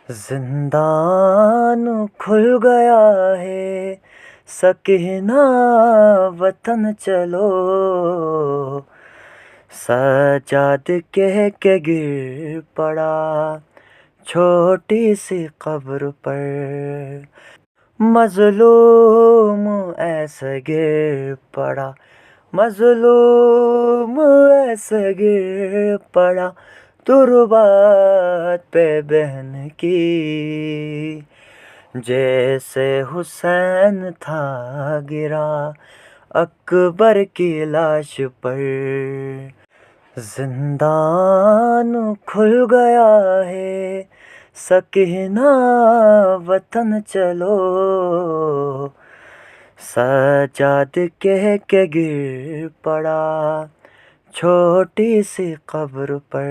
زندان کھل گیا ہے، سکینہ وطن چلو، سجاد کہہ کے گر پڑا چھوٹی سی قبر پر، مظلوم ایسے گر پڑا، مظلوم ایسے گر پڑا تربت پہ بہن کی، جیسے حسین تھا گرا اکبر کی لاش پر۔ زندان کھل گیا ہے، سکینہ وطن چلو، سجاد کہہ کے گر پڑا چھوٹی سی قبر پر،